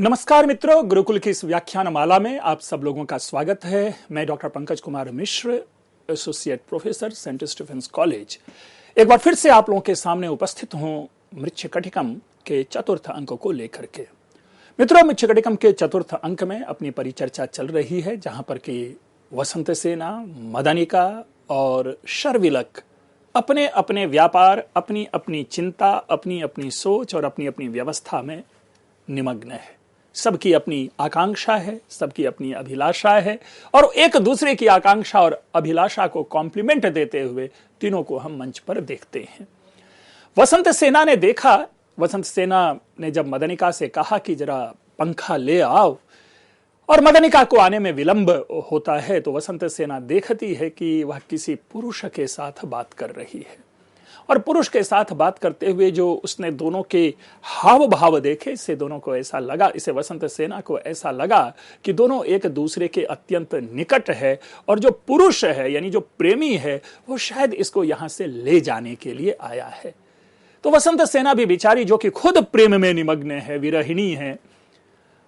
नमस्कार मित्रों, गुरुकुल की इस व्याख्यान माला में आप सब लोगों का स्वागत है। मैं doctor Pankaj Kumar Mishra, associate professor, Saint Stephen's College, एक बार फिर से आप लोगों के सामने उपस्थित हूं मृच्छकटिकम के चतुर्थ अंक को लेकर के। मित्रों, मृच्छकटिकम के चतुर्थ अंक में अपनी परिचर्चा चल रही है, जहां पर कि वसंत सेना, मदनिका और शर्विलक अपने अपने व्यापार, अपनी अपनी चिंता, अपनी अपनी सोच और अपनी अपनी व्यवस्था में निमग्न है। सबकी अपनी आकांक्षा है, सबकी अपनी अभिलाषा है, और एक दूसरे की आकांक्षा और अभिलाषा को कॉम्प्लीमेंट देते हुए तीनों को हम मंच पर देखते हैं। वसंत सेना ने देखा, वसंत सेना ने जब मदनिका से कहा कि जरा पंखा ले आओ, और मदनिका को आने में विलंब होता है, तो वसंत सेना देखती है कि वह किसी पुरुष के साथ बात कर रही है। और पुरुष के साथ बात करते हुए जो उसने दोनों के हाव भाव देखे, इससे दोनों को ऐसा लगा, इसे वसंत सेना को ऐसा लगा कि दोनों एक दूसरे के अत्यंत निकट है, और जो पुरुष है यानी जो प्रेमी है वो शायद इसको यहां से ले जाने के लिए आया है। तो वसंत सेना भी बेचारी, जो कि खुद प्रेम में निमग्न है, विरहिणी है,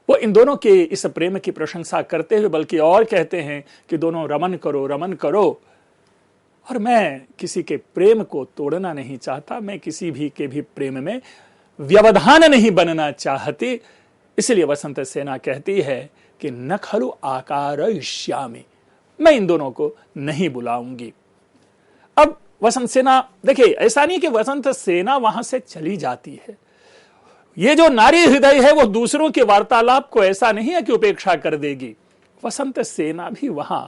वो इन दोनों के इस प्रेम की प्रशंसा करते हुए बल्कि और कहते हैं कि दोनों रमन करो, रमन करो। और मैं किसी के प्रेम को तोड़ना नहीं चाहता, मैं किसी भी के भी प्रेम में व्यवधान नहीं बनना चाहती। इसलिए वसंत सेना कहती है कि न खलु आकारयिष्यामि, मैं इन दोनों को नहीं बुलाऊंगी। अब वसंत सेना, देखिए, ऐसा नहीं कि वसंत सेना वहां से चली जाती है। ये जो नारी हृदय है वो दूसरों के वार्तालाप को ऐसा नहीं है कि उपेक्षा कर देगी। वसंत सेना भी वहां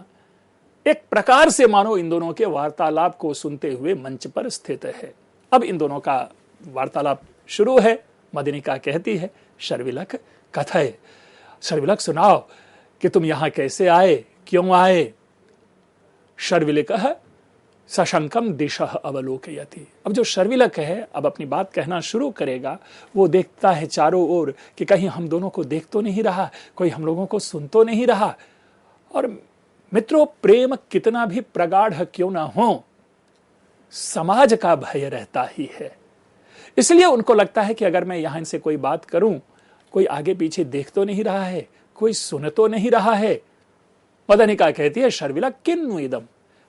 एक प्रकार से मानो इन दोनों के वार्तालाप को सुनते हुए मंच पर स्थित है। अब इन दोनों का वार्तालाप शुरू है। मदनिका कहती है, शर्विलक कथय, शर्विलक सुनाओ कि तुम यहां कैसे आए, क्यों आए। शर्विलकः सशंकम दिशः अवलोकयति। अब जो शर्विलक है, अब अपनी बात कहना शुरू करेगा। वो देखता है चारों ओर कि कहीं हम दोनों को देख तो नहीं रहा, कोई हम लोगों को सुन तो नहीं रहा। और मित्रों, प्रेम कितना भी प्रगाढ़ क्यों ना हो, समाज का भय रहता ही है। इसलिए उनको लगता है कि अगर मैं यहां इनसे कोई बात करूं, कोई आगे पीछे देख तो नहीं रहा है, कोई सुन तो नहीं रहा है। मदनिका कहती है, शर्विलक किन्नु इदम,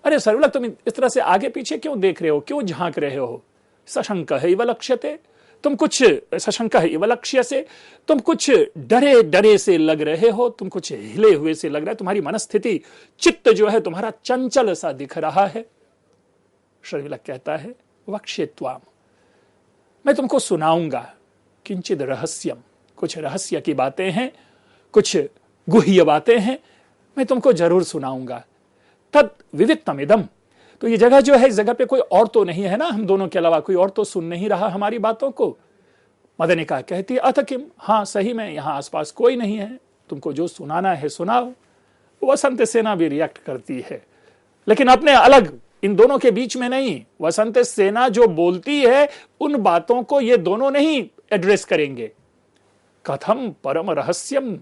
अरे शर्विलक, तुम इस तरह से आगे पीछे क्यों देख रहे हो, क्यों झांक रहे हो। सशंकः इव लक्ष्यते, तुम कुछ सशंकः इव लक्ष्यसे, तुम कुछ डरे डरे से लग रहे हो, तुम कुछ हिले हुए से लग रहा है, तुम्हारी मनस्थिति, चित्त जो है तुम्हारा चंचल सा दिख रहा है। शर्विलक कहता है, वक्ष्यत्वाम, मैं तुमको सुनाऊंगा, किंचिद रहस्यम, कुछ रहस्य की बातें हैं, कुछ गुह्य बातें हैं, मैं तुमको जरूर सुनाऊंगा। तद विविक्तम इदम, तो ये जगह जो है, इस जगह पे कोई और तो नहीं है ना, हम दोनों के अलावा कोई और तो सुन नहीं रहा हमारी बातों को। मदनिका कहती है, अथ किम, हाँ सही में यहाँ आसपास कोई नहीं है, तुमको जो सुनाना है सुनाओ। वसंत सेना भी रिएक्ट करती है, लेकिन अपने अलग, इन दोनों के बीच में नहीं। वसंत सेना जो बोलती है उन बातों को ये दोनों नहीं एड्रेस करेंगे। कथम परम रहस्यम,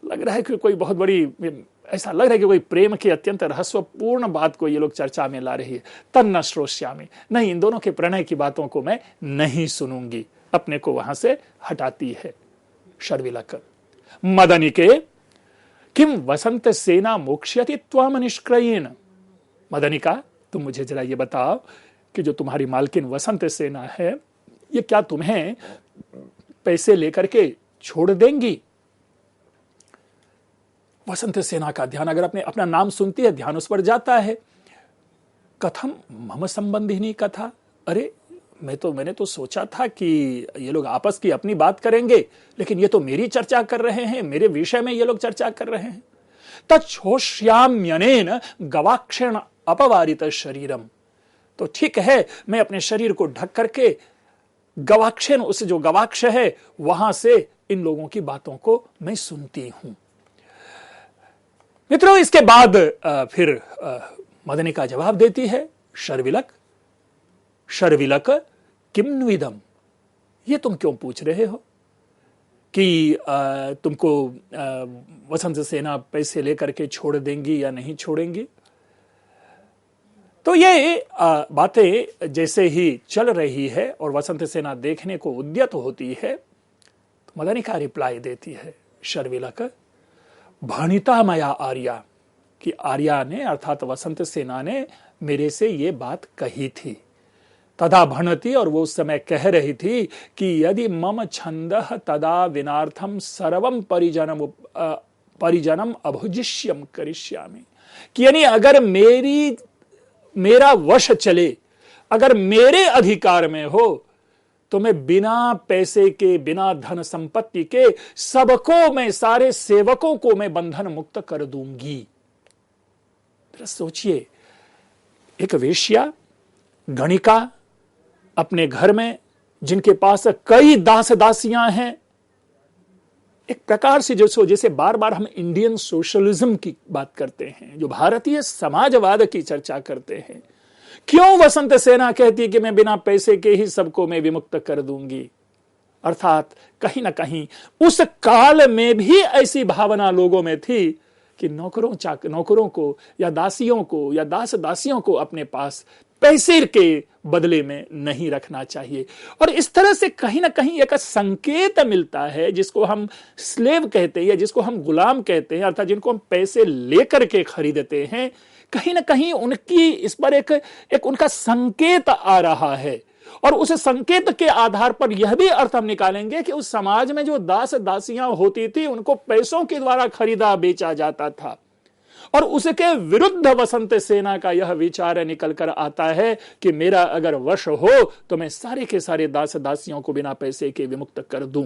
लग रहा है कि कोई बहुत बड़ी, ऐसा लग रहा है कि कोई प्रेम के अत्यंत रहस्यपूर्ण बात को ये लोग चर्चा में ला रही है। तन्न श्रोष्यामि, नहीं, इन दोनों के प्रणय की बातों को मैं नहीं सुनूंगी, अपने को वहां से हटाती है शर्विलक। मदनिके किम वसंत सेना मोक्ष्यति त्वाम निष्क्रयेण, मदनिका तुम मुझे जरा ये बताओ कि जो तुम्हारी मालकिन वसंत सेना है, ये क्या तुम्हें पैसे लेकर के छोड़ देंगी। वसंत सेना का ध्यान, अगर अपना नाम सुनती है, ध्यान उस पर जाता है। कथम मम संबंधिनी कथा, अरे मैंने तो सोचा था कि ये लोग आपस की अपनी बात करेंगे, लेकिन ये तो मेरी चर्चा कर रहे हैं, मेरे विषय में ये लोग चर्चा कर रहे हैं। तच्छोष्याम्यनेन गवाक्षेण अपवारित शरीरम, तो ठीक है, मैं अपने शरीर को ढक करके गवाक्षेण, उस जो गवाक्ष है वहां से इन लोगों की बातों को मैं सुनती हूं। मित्रों, इसके बाद फिर मदनिका जवाब देती है, शर्विलक शर्विलक किम नुइदम, ये तुम क्यों पूछ रहे हो कि तुमको वसंत सेना पैसे लेकर के छोड़ देंगी या नहीं छोड़ेंगी। तो ये बातें जैसे ही चल रही है और वसंत सेना देखने को उद्यत होती है, मदनिका रिप्लाई देती है, शर्विलक भणिता मया आर्या, कि आर्या ने अर्थात वसंत सेना ने मेरे से ये बात कही थी। तदा भणति, और वो उस समय कह रही थी कि यदि मम छंदः तदा विनार्थम सर्वम परिजनम अभुजिष्यम करिष्यामि, कि यानी अगर मेरा वश चले, अगर मेरे अधिकार में हो, तो मैं बिना पैसे के, बिना धन संपत्ति के सबको, मैं सारे सेवकों को मैं बंधन मुक्त कर दूंगी। जरा सोचिए, एक वेश्या, गणिका, अपने घर में जिनके पास कई दास दासियां हैं, एक प्रकार से जैसे बार बार हम इंडियन सोशलिज्म की बात करते हैं, जो भारतीय समाजवाद की चर्चा करते हैं, क्यों वसंत सेना कहती है कि मैं बिना पैसे के ही सबको मैं विमुक्त कर दूंगी? अर्थात कहीं ना कहीं उस काल में भी ऐसी भावना लोगों में थी कि नौकरों को या दासियों को या दास दासियों को अपने पास पैसे के बदले में नहीं रखना चाहिए। और इस तरह से कहीं ना कहीं एक संकेत मिलता है, जिसको हम स्लेव कहते हैं या जिसको हम गुलाम कहते हैं, अर्थात जिनको हम पैसे लेकर के खरीदते हैं, कहीं ना कहीं उनकी इस पर एक उनका संकेत आ रहा है। और उस संकेत के आधार पर यह भी अर्थ हम निकालेंगे कि उस समाज में जो दास दासियां होती थी, उनको पैसों के द्वारा खरीदा बेचा जाता था। और उसके विरुद्ध वसंत सेना का यह विचार निकल कर आता है कि मेरा अगर वश हो तो मैं सारे के सारे दास दासियों को बिना पैसे के विमुक्त कर दूं।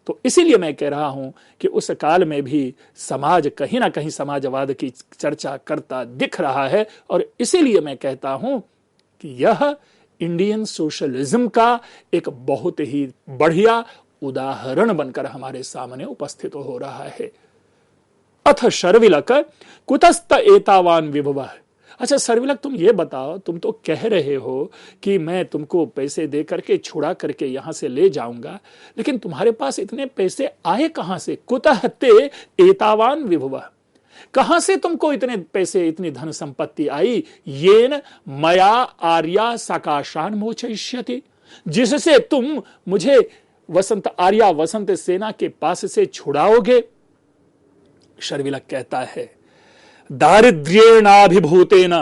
तो इसीलिए मैं कह रहा हूं कि उस काल में भी समाज कहीं ना कहीं समाजवाद की चर्चा करता दिख रहा है। और इसीलिए मैं कहता हूं कि यह इंडियन सोशलिज्म का एक बहुत ही बढ़िया उदाहरण बनकर हमारे सामने उपस्थित हो रहा है। अथ शर्विलक कुतस्त एतावान विभवः। अच्छा शर्विलक, तुम ये बताओ, तुम तो कह रहे हो कि मैं तुमको पैसे दे करके छुड़ा करके यहां से ले जाऊंगा, लेकिन तुम्हारे पास इतने पैसे आए कहां से? कुतः ते एतावान विभवः, कहां से तुमको इतने पैसे, इतनी धन संपत्ति आई? येन मया आर्या सकाशान मोचयिष्यति, जिससे तुम मुझे वसंत सेना के पास से छुड़ाओगे। शर्विलक कहता है, दारिद्र्येणाभिभूतेन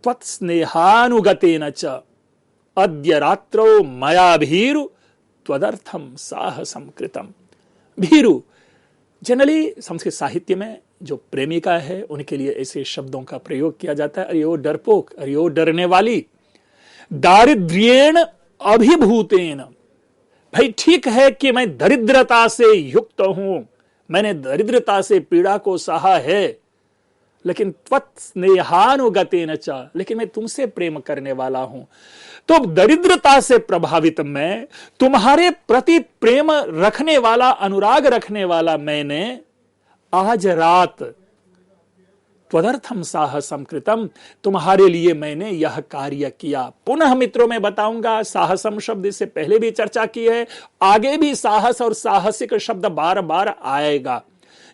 त्वत्स्नेहानुगतेन च अद्य रात्रौ मया भीरु त्वदर्थम साहसं कृतम। भीरु जनरली संस्कृत साहित्य में जो प्रेमिका है उनके लिए ऐसे शब्दों का प्रयोग किया जाता है, अरे ओ डरपोक, अरे ओ डरने वाली। दारिद्र्येण अभिभूतेन, भाई ठीक है कि मैं दरिद्रता से युक्त हूं, मैंने दरिद्रता से पीड़ा को सहा है, लेकिन त्वत्स्नेहानुगतेन च, लेकिन मैं तुमसे प्रेम करने वाला हूं। तो दरिद्रता से प्रभावित मैं, तुम्हारे प्रति प्रेम रखने वाला, अनुराग रखने वाला मैंने आज रात त्वदर्थम साहसम कृतम, तुम्हारे लिए मैंने यह कार्य किया। पुनः मित्रों में बताऊंगा, साहसम शब्द इससे पहले भी चर्चा की है, आगे भी साहस और साहसिक शब्द बार बार आएगा।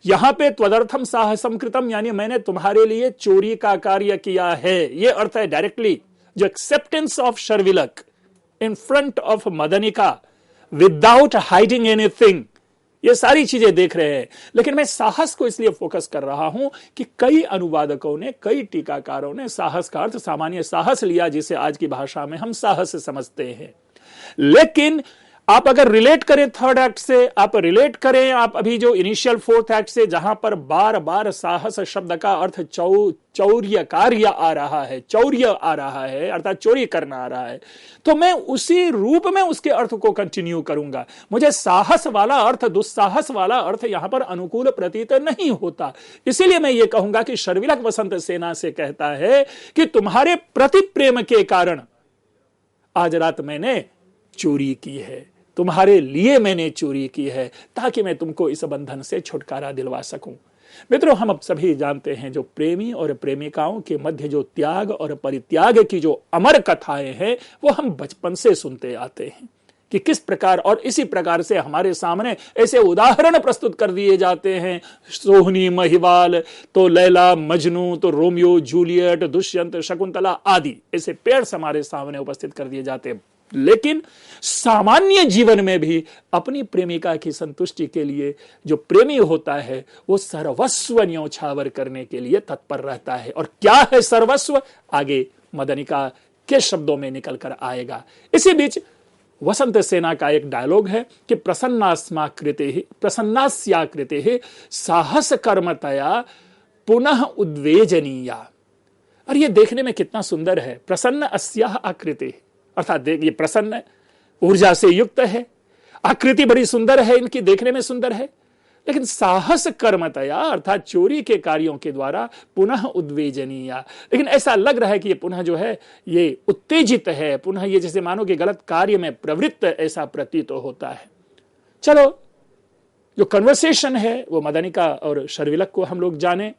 यहां पे त्वदर्थम साहसम कृतम यानी मैंने तुम्हारे लिए चोरी का कार्य किया है, यह अर्थ है डायरेक्टली। जो acceptance of Sharvilaka in front of Madanika without hiding anything, ये सारी चीजें देख रहे हैं। लेकिन मैं साहस को इसलिए फोकस कर रहा हूं कि कई अनुवादकों ने, कई टीकाकारों ने साहस का अर्थ सामान्य साहस लिया, जिसे आज की भाषा में हम साहस समझते हैं। लेकिन आप अगर रिलेट करें थर्ड एक्ट से, आप रिलेट करें आप अभी जो इनिशियल फोर्थ एक्ट से, जहां पर बार बार साहस शब्द का अर्थ चौर्य कार्य आ रहा है, चौर्य आ रहा है, अर्थात चोरी करना आ रहा है, तो मैं उसी रूप में उसके अर्थ को कंटिन्यू करूंगा। मुझे साहस वाला अर्थ, दुस्साहस वाला अर्थ यहां पर अनुकूल प्रतीत नहीं होता। इसीलिए मैं ये कहूंगा कि शर्विलक वसंत सेना से कहता है कि तुम्हारे प्रति प्रेम के कारण आज रात मैंने चोरी की है, तुम्हारे लिए मैंने चोरी की है, ताकि मैं तुमको इस बंधन से छुटकारा दिलवा सकूं। मित्रों, हम अब सभी जानते हैं जो प्रेमी और प्रेमिकाओं के मध्य जो त्याग और परित्याग की जो अमर कथाएं हैं, वो हम बचपन से सुनते आते हैं कि किस प्रकार, और इसी प्रकार से हमारे सामने ऐसे उदाहरण प्रस्तुत कर दिए जाते हैं। सोहनी महिवाल, तो लैला मजनू, तो रोमियो जूलियट, दुष्यंत शकुंतला आदि ऐसे पेयर्स हमारे सामने उपस्थित कर दिए जाते हैं। लेकिन सामान्य जीवन में भी अपनी प्रेमिका की संतुष्टि के लिए जो प्रेमी होता है वो सर्वस्व न्योछावर करने के लिए तत्पर रहता है। और क्या है सर्वस्व, आगे मदनिका के शब्दों में निकल कर आएगा। इसी बीच वसंत सेना का एक डायलॉग है कि प्रसन्नास्याकृते साहस कर्मतया पुनः उद्वेजनीया। और ये देखने में कितना सुंदर है, प्रसन्न अस्याह आकृति, अर्थात ये प्रसन्न ऊर्जा से युक्त है, आकृति बड़ी सुंदर है, इनकी देखने में सुंदर है, लेकिन साहस कर्मतया अर्थात चोरी के कार्यों के द्वारा पुनः उद्वेजनीय, लेकिन ऐसा लग रहा है कि ये पुनः जो है ये उत्तेजित है, पुनः ये जैसे मानो कि गलत कार्य में प्रवृत्त ऐसा प्रतीत होता है। चलो जो कन्वर्सेशन है वो मदनिका और शर्विलक को हम लोग जाने।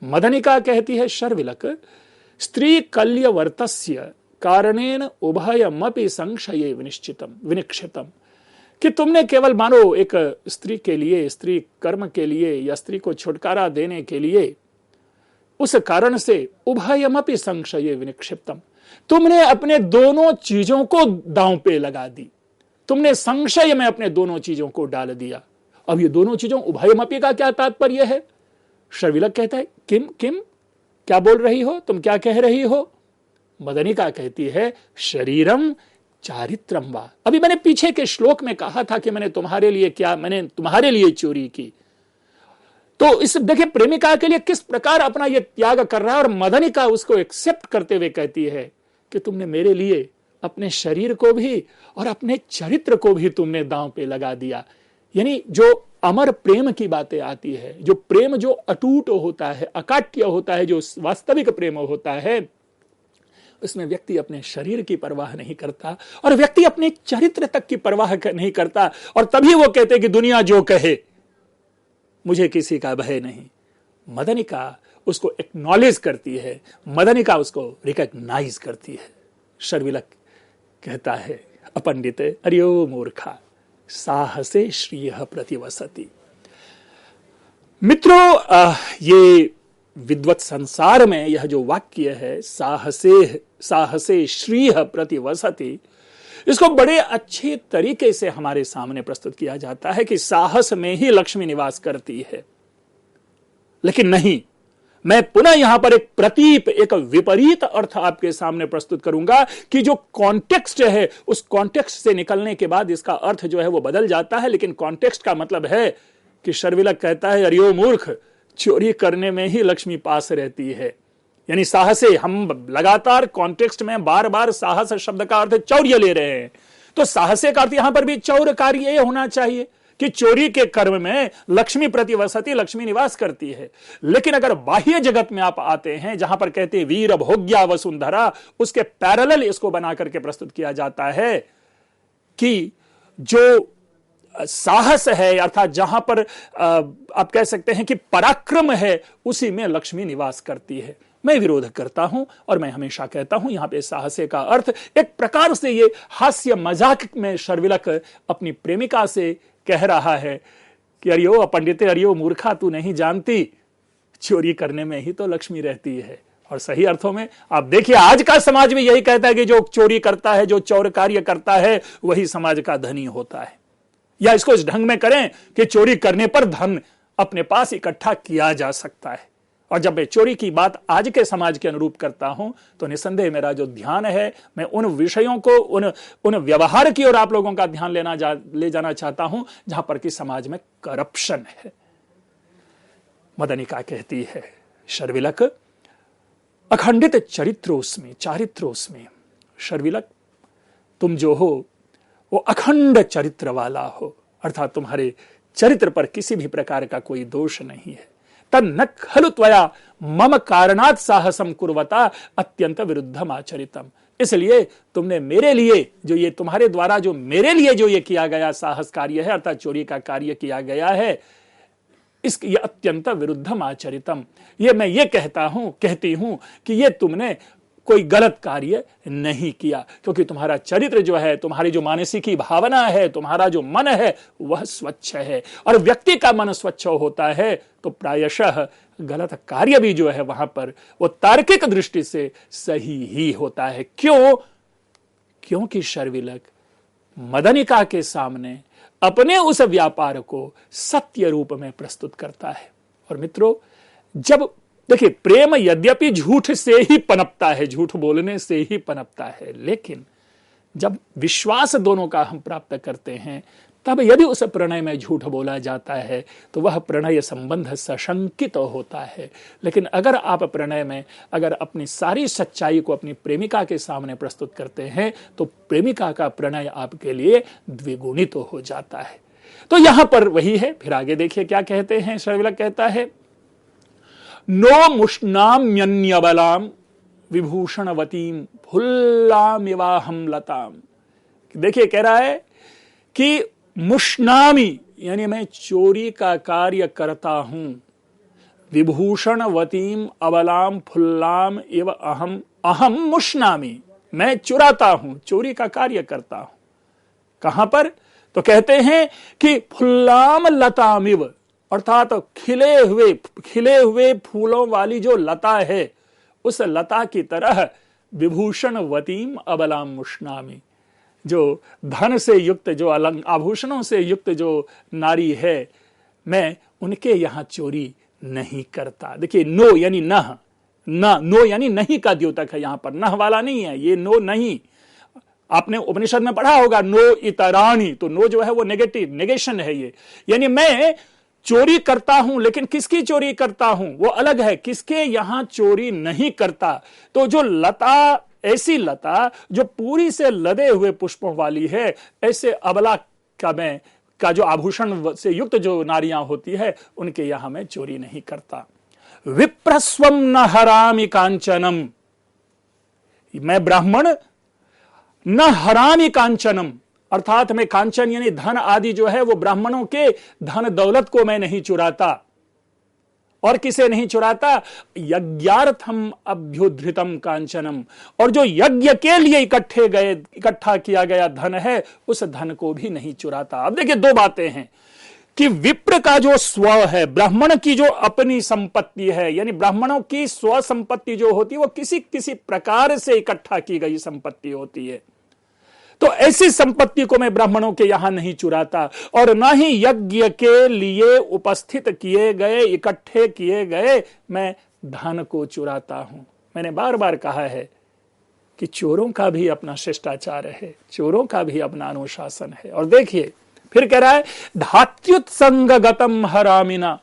मदनिका कहती है शर्विलक, स्त्री कल्यवर्तस्य कारणेन उभयमपि संशये विनिक्षितम, कि तुमने केवल मानो एक स्त्री के लिए, स्त्री कर्म के लिए या स्त्री को छुटकारा देने के लिए उस कारण से उभयमपि संशये विनिक्षिप्तम, तुमने अपने दोनों चीजों को दांव पे लगा दी, तुमने संशय में अपने दोनों चीजों को डाल दिया। अब ये दोनों चीजों उभयमपि का क्या तात्पर्य है? शर्विलक कहता है किम किम, क्या बोल रही हो तुम, क्या कह रही हो? मदनिका कहती है शरीरम चारित्रम वा। अभी मैंने पीछे के श्लोक में कहा था कि मैंने तुम्हारे लिए चोरी की। तो इस देखिए प्रेमिका के लिए किस प्रकार अपना ये त्याग कर रहा है, और मदनिका उसको एक्सेप्ट करते हुए कहती है कि तुमने मेरे लिए अपने शरीर को भी और अपने चरित्र को भी तुमने दांव पे लगा दिया। यानी जो अमर प्रेम की बातें आती है, जो प्रेम जो अटूट होता है, अकाट्य होता है, जो वास्तविक प्रेम होता है, उसमें व्यक्ति अपने शरीर की परवाह नहीं करता और व्यक्ति अपने चरित्र तक की परवाह नहीं करता। और तभी वो कहते कि दुनिया जो कहे मुझे किसी का भय नहीं। मदनिका उसको एक्नॉलेज करती है, मदनिका उसको रिकॉग्नाइज करती है। शर्विलक कहता है अपंडित अर्यो मूर्खा साहसे श्रीयः प्रतिवसति। मित्रों, ये विद्वत संसार में यह जो वाक्य है साहसे श्रीयः प्रतिवसति, इसको बड़े अच्छे तरीके से हमारे सामने प्रस्तुत किया जाता है कि साहस में ही लक्ष्मी निवास करती है। लेकिन नहीं, मैं पुनः यहां पर एक प्रतीप, एक विपरीत अर्थ आपके सामने प्रस्तुत करूंगा कि जो कॉन्टेक्स्ट है उस कॉन्टेक्स्ट से निकलने के बाद इसका अर्थ जो है वो बदल जाता है। लेकिन कॉन्टेक्स्ट का मतलब है कि शर्विलक कहता है अरियो मूर्ख, चोरी करने में ही लक्ष्मी पास रहती है। यानी साहसे, हम लगातार कॉन्टेक्स्ट में बार बार साहस शब्द का अर्थ चौर्य ले रहे हैं, तो साहसे का अर्थ यहां पर भी चौर्य कार्य होना चाहिए कि चोरी के कर्म में लक्ष्मी प्रतिवसति, लक्ष्मी निवास करती है। लेकिन अगर बाह्य जगत में आप आते हैं जहां पर कहते हैं वीर भोग्या वसुंधरा, उसके पैरेलल इसको बना करके प्रस्तुत किया जाता है कि जो साहस है अर्थात जहां पर आप कह सकते हैं कि पराक्रम है, उसी में लक्ष्मी निवास करती है। मैं विरोध करता हूं और मैं हमेशा कहता हूं यहां पे साहसे का अर्थ एक प्रकार से ये हास्य मजाक में शर्विलक अपनी प्रेमिका से कह रहा है कि अरियो पंडिते, अरियो मूर्खा, तू नहीं जानती चोरी करने में ही तो लक्ष्मी रहती है। और सही अर्थों में आप देखिए आज का समाज भी यही कहता है कि जो चोरी करता है, जो चौर कार्य करता है, वही समाज का धनी होता है। या इसको इस ढंग में करें कि चोरी करने पर धन अपने पास इकट्ठा किया जा सकता है। और जब मैं चोरी की बात आज के समाज के अनुरूप करता हूं तो निसंदेह मेरा जो ध्यान है, मैं उन विषयों को, उन व्यवहार की ओर आप लोगों का ध्यान ले जाना चाहता हूं जहां पर कि समाज में करप्शन है। मदनिका कहती है शर्विलक अखंडित चारित्रोस्मि, शर्विलक तुम जो हो वो अखंड चरित्र वाला हो, अर्थात तुम्हारे चरित्र पर किसी भी प्रकार का कोई दोष नहीं है। तन्न खलु त्वया मम कारणात् साहसम कुर्वता अत्यंत विरुद्धम आचरितम, इसलिए तुमने मेरे लिए जो ये तुम्हारे द्वारा जो मेरे लिए जो ये किया गया साहस कार्य है अर्थात चोरी का कार्य किया गया है, ये अत्यंत विरुद्धम आचरितम, ये मैं ये कहती हूं कि ये तुमने कोई गलत कार्य नहीं किया, क्योंकि तुम्हारा चरित्र जो है, तुम्हारी जो मानसिकी भावना है, तुम्हारा जो मन है वह स्वच्छ है। और व्यक्ति का मन स्वच्छ होता है तो प्रायशः गलत कार्य भी जो है वहां पर वो तार्किक दृष्टि से सही ही होता है। क्यों? क्योंकि शर्विलक मदनिका के सामने अपने उस व्यापार को सत्य रूप में प्रस्तुत करता है। और मित्रों, जब देखिए, प्रेम यद्यपि झूठ से ही पनपता है, झूठ बोलने से ही पनपता है, लेकिन जब विश्वास दोनों का हम प्राप्त करते हैं, तब यदि उस प्रणय में झूठ बोला जाता है तो वह प्रणय संबंध सशंकित होता है। लेकिन अगर आप प्रणय में अगर अपनी सारी सच्चाई को अपनी प्रेमिका के सामने प्रस्तुत करते हैं तो प्रेमिका का प्रणय आपके लिए द्विगुणित हो जाता है। तो यहां पर वही है। फिर आगे देखिए क्या कहते हैं। शर्विलक कहता है, नो मुष्णाम्यन्यबलाम विभूषणवतीम फुल्लामिवाहम लताम। देखिए कह रहा है कि मुष्णामी यानी मैं चोरी का कार्य करता हूं, विभूषणवतीम अबलाम फुल्लाम इव अहम अहम मुष्णामी, मैं चुराता हूं, चोरी का कार्य करता हूं। कहां पर? तो कहते हैं कि फुल्लाम लतामिव, अर्थात खिले हुए फूलों वाली जो लता है उस लता की तरह विभूषणवतीम अबलाम मुष्णामी, जो धन से युक्त, जो आभूषणों से युक्त जो नारी है, मैं उनके यहां चोरी नहीं करता। देखिए, नो यानी नो यानी नहीं का द्योतक है यहां पर, नह वाला नहीं है ये, नो नहीं। आपने उपनिषद में पढ़ा होगा नो इतराणी, तो नो जो है वो नेगेशन है ये, यानी मैं चोरी करता हूं, लेकिन किसकी चोरी करता हूं वो अलग है, किसके यहां चोरी नहीं करता। तो जो लता, ऐसी लता जो पूरी से लदे हुए पुष्पों वाली है, ऐसे अबला का जो आभूषण से युक्त जो नारियां होती है, उनके यहां मैं चोरी नहीं करता। विप्रस्वम न हरामि कांचनम, मैं ब्राह्मण न हरामि कांचनम, अर्थात मैं कांचन यानी धन आदि जो है वो ब्राह्मणों के धन दौलत को मैं नहीं चुराता। और किसे नहीं चुराता? यज्ञार्थम अभ्युद्धृतम कांचनम, और जो यज्ञ के लिए इकट्ठा किया गया धन है उस धन को भी नहीं चुराता। अब देखिए दो बातें हैं कि विप्र का जो स्व है, ब्राह्मण की जो अपनी संपत्ति है, यानी ब्राह्मणों की स्व संपत्ति जो होती है वो किसी प्रकार से इकट्ठा की गई संपत्ति होती है। तो ऐसी संपत्ति को मैं ब्राह्मणों के यहां नहीं चुराता, और ना ही यज्ञ के लिए उपस्थित किए गए, इकट्ठे किए गए मैं धन को चुराता हूं। मैंने बार बार कहा है कि चोरों का भी अपना शिष्टाचार है, चोरों का भी अपना अनुशासन है। और देखिए फिर कह रहा है, धात्युत्संगगतम हरामिना,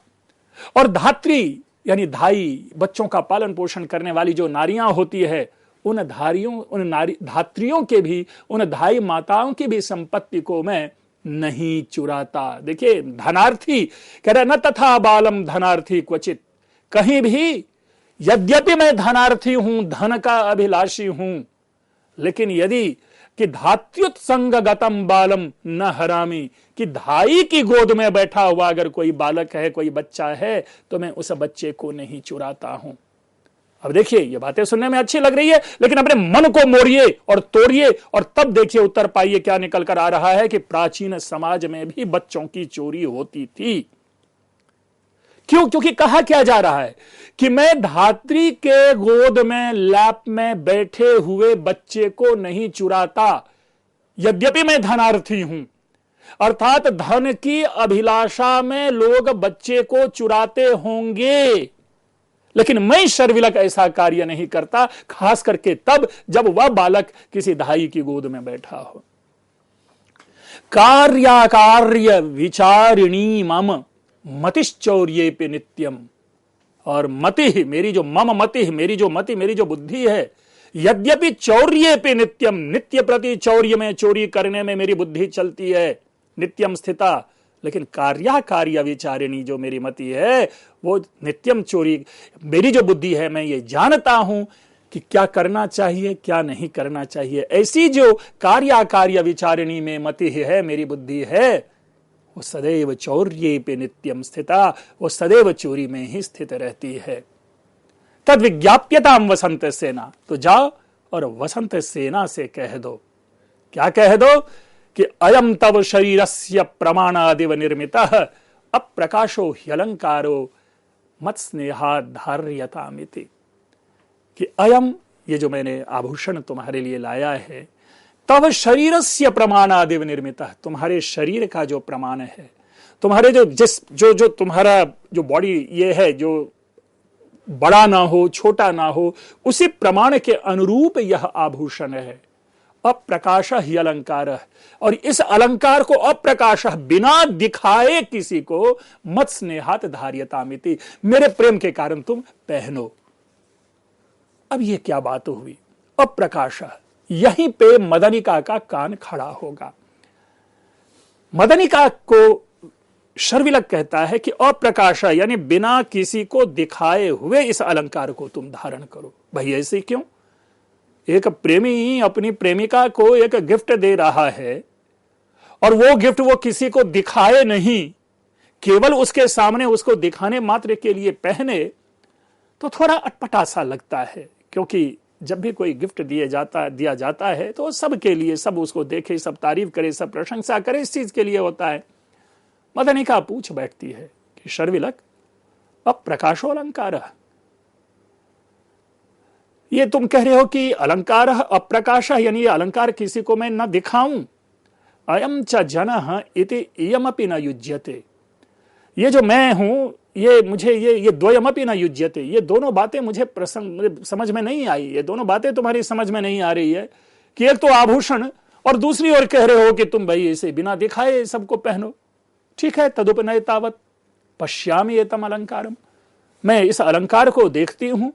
और धात्री यानी धाई, बच्चों का पालन पोषण करने वाली जो नारियां होती है, उन धात्रियों के भी, उन धाई माताओं की भी संपत्ति को मैं नहीं चुराता। देखिए धनार्थी कह रहा है, न तथा बालम धनार्थी क्वचित, कहीं भी यद्यपि मैं धनार्थी हूं, धन का अभिलाषी हूं, लेकिन यदि कि धात्युत्संगगतम बालम न हरामी, कि धाई की गोद में बैठा हुआ अगर कोई बालक है, कोई बच्चा है, तो मैं उस बच्चे को नहीं चुराता हूं। अब देखिए ये बातें सुनने में अच्छी लग रही है, लेकिन अपने मन को मोड़िए और तोड़िए और तब देखिए उत्तर पाइए क्या निकल कर आ रहा है कि प्राचीन समाज में भी बच्चों की चोरी होती थी। क्यों? क्योंकि कहा क्या जा रहा है कि मैं धात्री के गोद में, लैप में बैठे हुए बच्चे को नहीं चुराता, यद्यपि मैं धनार्थी हूं। अर्थात धन की अभिलाषा में लोग बच्चे को चुराते होंगे, लेकिन मैं शर्विलक ऐसा कार्य नहीं करता, खास करके तब जब वह बालक किसी धाई की गोद में बैठा हो। कार्याकार्य विचारिणी मम मतिश्चौर्ये पे नित्यम, और मति मेरी जो मेरी जो बुद्धि है, यद्यपि चौर्ये पे नित्यम, नित्य प्रति चौर्य में, चोरी करने में मेरी बुद्धि चलती है, नित्यम स्थिता, लेकिन कार्य विचारिणी जो मेरी मति है वो नित्यम चोरी, मेरी जो बुद्धि है मैं ये जानता हूं कि क्या करना चाहिए क्या नहीं करना चाहिए। ऐसी जो कार्य विचारिणी में मति है, मेरी बुद्धि है, वो सदैव चौर्ये पे नित्यम स्थिता, वो सदैव चोरी में ही स्थित रहती है। तद विज्ञाप्यताम वसंत सेना, तो जाओ और वसंत सेना से कह दो, क्या कह दो कि अयम तव शरीरस्य प्रमाणादिव निर्मितः अप्रकाशो ह्यलंकारो मत स्नेहा धार्यतामिति, कि अयम, ये जो मैंने आभूषण तुम्हारे लिए लाया है, तव शरीरस्य प्रमाणादिव निर्मितः, तुम्हारे शरीर का जो प्रमाण है, तुम्हारे जो तुम्हारा जो बॉडी ये है, जो बड़ा ना हो छोटा ना हो, उसी प्रमाण के अनुरूप यह आभूषण है। अप्रकाश ही अलंकार, और इस अलंकार को अप्रकाश बिना दिखाए किसी को मत स्नेहात धार्यतामिति, मेरे प्रेम के कारण तुम पहनो। अब ये क्या बात हुई? अप्रकाश, यहीं पे मदनिका का कान खड़ा होगा। मदनिका को शर्विलक कहता है कि अप्रकाश यानी बिना किसी को दिखाए हुए इस अलंकार को तुम धारण करो। भाई ऐसे क्यों? एक प्रेमी अपनी प्रेमिका को एक गिफ्ट दे रहा है और वो गिफ्ट वो किसी को दिखाए नहीं, केवल उसके सामने उसको दिखाने मात्र के लिए पहने, तो थोड़ा अटपटा सा लगता है। क्योंकि जब भी कोई गिफ्ट दिया जाता है तो सबके लिए, सब उसको देखे, सब तारीफ करे, सब प्रशंसा करे, इस चीज के लिए होता है। मदनिका पूछ बैठती है कि शर्विलक, अप्रकाशो अलंकार, ये तुम कह रहे हो कि अलंकार अप्रकाश, यानी ये अलंकार किसी को मैं न दिखाऊं। अयम च जनः इति इयमपि न युज्यते, ये जो मैं हूं, ये मुझे ये द्वयमपि न युज्यते, ये दोनों बातें मुझे समझ में नहीं आई। ये दोनों बातें तुम्हारी समझ में नहीं आ रही है कि एक तो आभूषण और दूसरी ओर कह रहे हो कि तुम भाई इसे बिना दिखाए सबको पहनो। ठीक है, तदुपनय तावत पश्यामि एतम अलंकारम, मैं इस अलंकार को देखती हूं।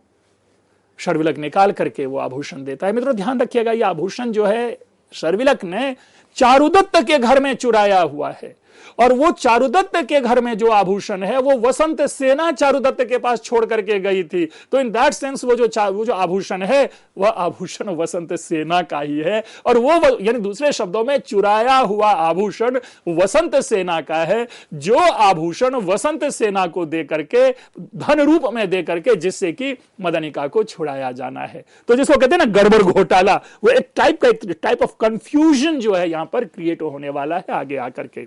शर्विलक निकाल करके वो आभूषण देता है। मित्रों ध्यान रखिएगा, ये आभूषण जो है शर्विलक ने चारुदत्त के घर में चुराया हुआ है, और वो चारुदत्त के घर में जो आभूषण है वो वसंत सेना चारुदत्त के पास छोड़ करके गई थी। तो इन दैट सेंस वो जो आभूषण है वह आभूषण वसंत सेना का ही है, और वो यानी दूसरे शब्दों में चुराया हुआ आभूषण वसंत सेना का है, जो आभूषण वसंत सेना को दे करके, धन रूप में दे करके, जिससे कि मदनिका को छुड़ाया जाना है। तो जिसको कहते हैं ना गड़बड़ घोटाला, वो एक टाइप ऑफ कंफ्यूजन जो है यहां पर क्रिएट होने वाला है आगे आकर के।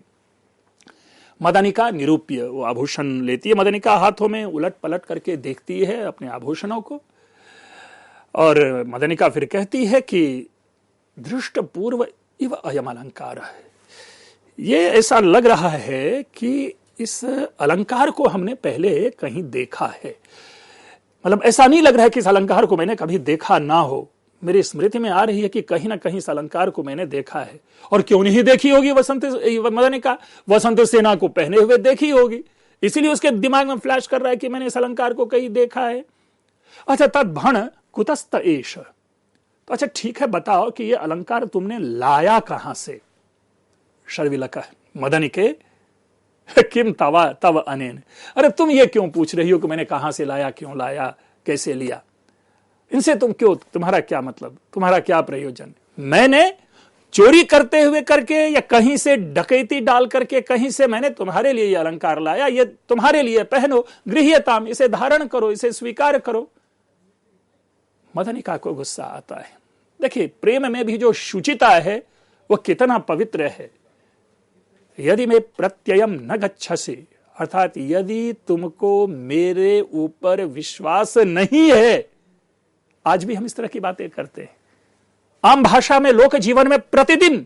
मदनिका निरूप्य वो आभूषण लेती है। मदनिका हाथों में उलट पलट करके देखती है अपने आभूषणों को, और मदनिका फिर कहती है कि दृष्ट पूर्व इव अयम अलंकार है, ये ऐसा लग रहा है कि इस अलंकार को हमने पहले कहीं देखा है। मतलब ऐसा नहीं लग रहा है कि इस अलंकार को मैंने कभी देखा ना हो, मेरी स्मृति में आ रही है कि कहीं ना कहीं इस अलंकार को मैंने देखा है। और क्यों नहीं देखी होगी मदनिका, वसंत सेना को पहने हुए देखी होगी, इसीलिए उसके दिमाग में फ्लैश कर रहा है कि मैंने इस अलंकार को कहीं देखा है। अच्छा, तद्भण कुतस्त एष, तो अच्छा ठीक है, बताओ कि ये अलंकार तुमने लाया कहां से? शर्विलक, मदनिके किम तव अनेन, अरे तुम ये क्यों पूछ रही हो कि मैंने कहां से लाया, क्यों लाया, कैसे लिया? इनसे तुम क्यों, तुम्हारा क्या मतलब, तुम्हारा क्या प्रयोजन? मैंने चोरी करते हुए करके या कहीं से डकैती डाल करके कहीं से मैंने तुम्हारे लिए यह अलंकार लाया, ये तुम्हारे लिए पहनो, गृह्यताम, इसे धारण करो, इसे स्वीकार करो। मदनिका को गुस्सा आता है। देखिए, प्रेम में भी जो शुचिता है वो कितना पवित्र है। यदि मैं प्रत्ययम न गच्छसि, अर्थात यदि तुमको मेरे ऊपर विश्वास नहीं है, आज भी हम इस तरह की बातें करते हैं आम भाषा में, लोक जीवन में प्रतिदिन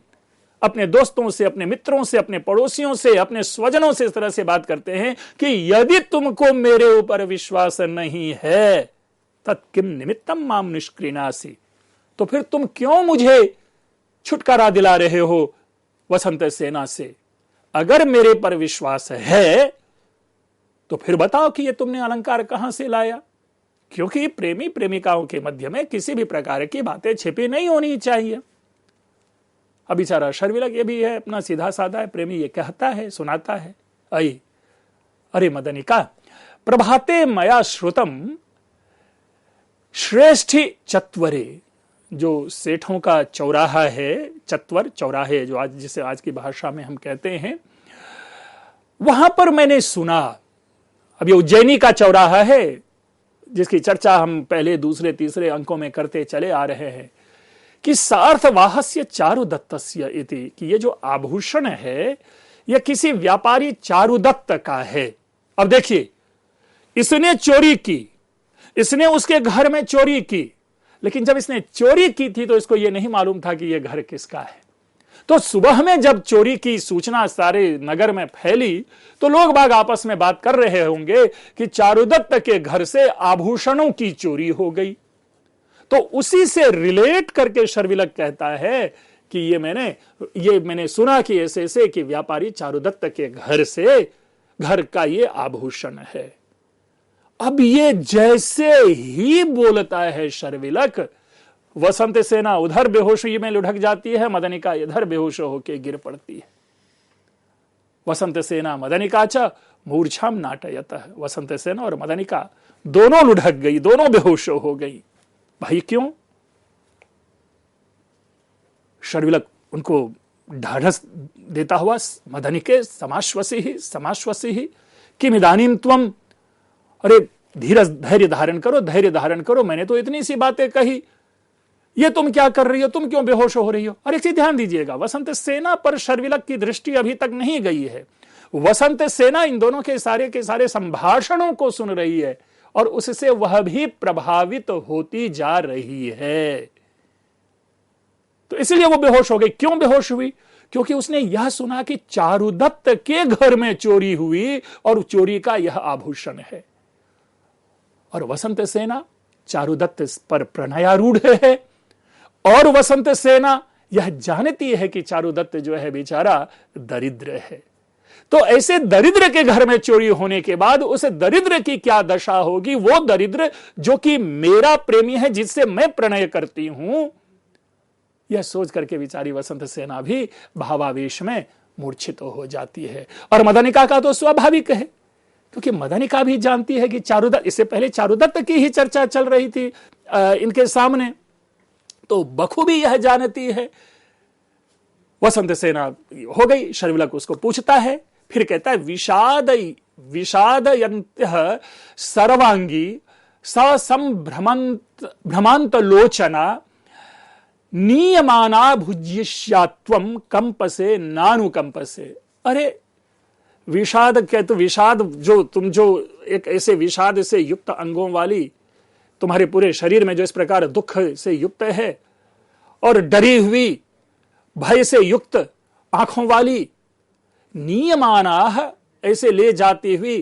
अपने दोस्तों से, अपने मित्रों से, अपने पड़ोसियों से, अपने स्वजनों से इस तरह से बात करते हैं कि यदि तुमको मेरे ऊपर विश्वास नहीं है तत्किम निमित्तम माम निष्क्रिणासि, तो फिर तुम क्यों मुझे छुटकारा दिला रहे हो वसंत सेना से? अगर मेरे पर विश्वास है तो फिर बताओ कि ये तुमने अलंकार कहां से लाया, क्योंकि प्रेमी प्रेमिकाओं के मध्य में किसी भी प्रकार की बातें छिपी नहीं होनी चाहिए। अब बेचारा शर्विलक ये भी है, अपना सीधा साधा है, प्रेमी ये कहता है, सुनाता है, अरे मदनिका, प्रभाते मया श्रुतम श्रेष्ठी चत्वरे, जो सेठों का चौराहा है, चत्वर चौराहे जो आज, जिसे आज की भाषा में हम कहते हैं, वहां पर मैंने सुना। अब ये उज्जैनी का चौराहा है जिसकी चर्चा हम पहले, दूसरे, तीसरे अंकों में करते चले आ रहे हैं कि सार्थवाहस्य चारुदत्तस्य इति, कि ये जो आभूषण है यह किसी व्यापारी चारुदत्त का है। अब देखिए, इसने चोरी की, इसने उसके घर में चोरी की, लेकिन जब इसने चोरी की थी तो इसको यह नहीं मालूम था कि यह घर किसका है। तो सुबह में जब चोरी की सूचना सारे नगर में फैली तो लोग बाग आपस में बात कर रहे होंगे कि चारुदत्त के घर से आभूषणों की चोरी हो गई। तो उसी से रिलेट करके शर्विलक कहता है कि ये मैंने सुना कि ऐसे कि व्यापारी चारुदत्त के घर का ये आभूषण है। अब ये जैसे ही बोलता है शर्विलक, वसंत सेना उधर बेहोशी में लुढ़क जाती है, मदनिका इधर बेहोश होकर गिर पड़ती है। वसंत सेना मदनिका च मूर्छाम नाटयतः, वसंत सेना और मदनिका दोनों लुढ़क गई, दोनों बेहोश हो गई। भाई क्यों? शर्विलक उनको ढाढ़स देता हुआ, मदनिके समाश्वसी ही किम इदानीम त्वम, अरे धैर्य धारण करो, मैंने तो इतनी सी बातें कही, ये तुम क्या कर रही हो, तुम क्यों बेहोश हो रही हो? और एक चीज ध्यान दीजिएगा, वसंत सेना पर शर्विलक की दृष्टि अभी तक नहीं गई है। वसंत सेना इन दोनों के सारे संभाषणों को सुन रही है और उससे वह भी प्रभावित होती जा रही है। तो इसलिए वो बेहोश हो गई। क्यों बेहोश हुई? क्योंकि उसने यह सुना कि चारुदत्त के घर में चोरी हुई और चोरी का यह आभूषण है। और वसंत सेना चारुदत्त पर प्रणयारूढ़ है और वसंत सेना यह जानती है कि चारुदत्त जो है बेचारा दरिद्र है। तो ऐसे दरिद्र के घर में चोरी होने के बाद उस दरिद्र की क्या दशा होगी? वो दरिद्र जो कि मेरा प्रेमी है, जिससे मैं प्रणय करती हूं, यह सोच करके बेचारी वसंत सेना भी भावावेश में मूर्छित हो जाती है। और मदनिका का तो स्वाभाविक है, क्योंकि मदनिका भी जानती है कि चारुदत्त, इससे पहले चारुदत्त की ही चर्चा चल रही थी इनके सामने, तो बखूबी यह जानती है। वसंत सेना हो गई, शर्विलक उसको पूछता है, फिर कहता है विषादयन्त्यः सर्वांगी भ्रमांत लोचना नीयमाना भुज्यिष्यात्वं कंपसे नानुकंपसे। अरे विषाद कह तो विषाद, जो एक ऐसे विषाद से युक्त अंगों वाली तुम्हारे पूरे शरीर में जो इस प्रकार दुख से युक्त है और डरी हुई भय से युक्त आंखों वाली, नियमाना ऐसे ले जाती हुई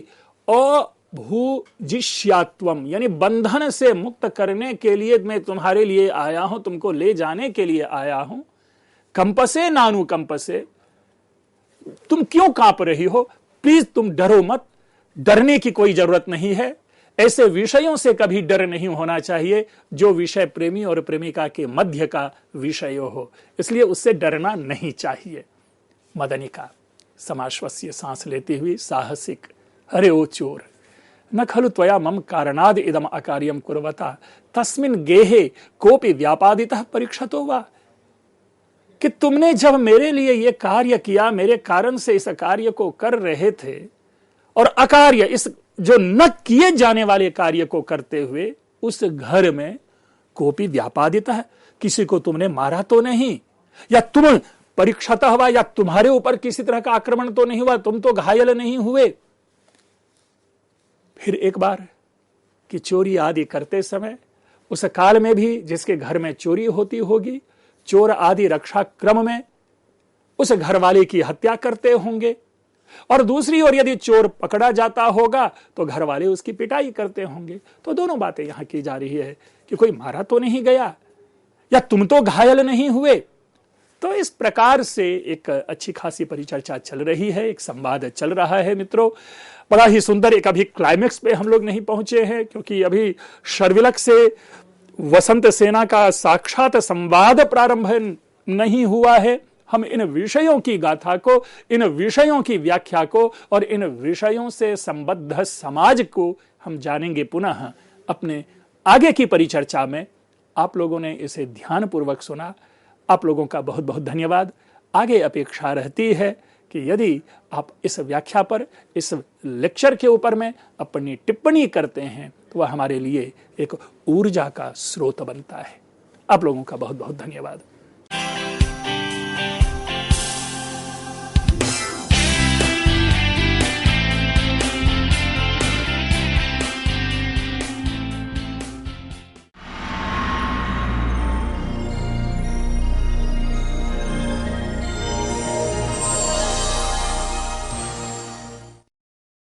अभुजिष्यात्वम, यानी बंधन से मुक्त करने के लिए मैं तुम्हारे लिए आया हूं, तुमको ले जाने के लिए आया हूं। कंपसे नानु कंपसे, तुम क्यों कांप रही हो? प्लीज तुम डरो मत, डरने की कोई जरूरत नहीं है। ऐसे विषयों से कभी डर नहीं होना चाहिए जो विषय प्रेमी और प्रेमिका के मध्य का विषय हो, इसलिए उससे डरना नहीं चाहिए। मदनिका समाश्वस्य सांस लेती हुई साहसिक, अरे ओ चोर, न खलु त्वया मम कारणाद इदम अकार्यम कुर्वता तस्मिन् गेहे कोपि व्यापादितः परीक्षतो वा। कि तुमने जब मेरे लिए यह कार्य किया, मेरे कारण से इस कार्य को कर रहे थे, और अकार्य, इस जो न किए जाने वाले कार्य को करते हुए उस घर में कोपि व्यापादितः, किसी को तुमने मारा तो नहीं, या तुम परीक्षाता हुआ, या तुम्हारे ऊपर किसी तरह का आक्रमण तो नहीं हुआ, तुम तो घायल नहीं हुए। फिर एक बार कि चोरी आदि करते समय उस काल में भी जिसके घर में चोरी होती होगी, चोर आदि रक्षा क्रम में उस घरवाले की हत्या करते होंगे, और दूसरी ओर यदि चोर पकड़ा जाता होगा तो घर वाले उसकी पिटाई करते होंगे। तो दोनों बातें यहां की जा रही है कि कोई मारा तो नहीं गया, या तुम तो घायल नहीं हुए। तो इस प्रकार से एक अच्छी खासी परिचर्चा चल रही है, एक संवाद चल रहा है मित्रों, बड़ा ही सुंदर। एक अभी क्लाइमेक्स पे हम लोग नहीं पहुंचे हैं, क्योंकि अभी शर्विलक से वसंत सेना का साक्षात संवाद प्रारंभ नहीं हुआ है। हम इन विषयों की गाथा को, इन विषयों की व्याख्या को और इन विषयों से संबद्ध समाज को हम जानेंगे पुनः अपने आगे की परिचर्चा में। आप लोगों ने इसे ध्यानपूर्वक सुना, आप लोगों का बहुत बहुत धन्यवाद। आगे अपेक्षा रहती है कि यदि आप इस व्याख्या पर, इस लेक्चर के ऊपर में अपनी टिप्पणी करते हैं तो वह हमारे लिए एक ऊर्जा का स्रोत बनता है। आप लोगों का बहुत बहुत धन्यवाद।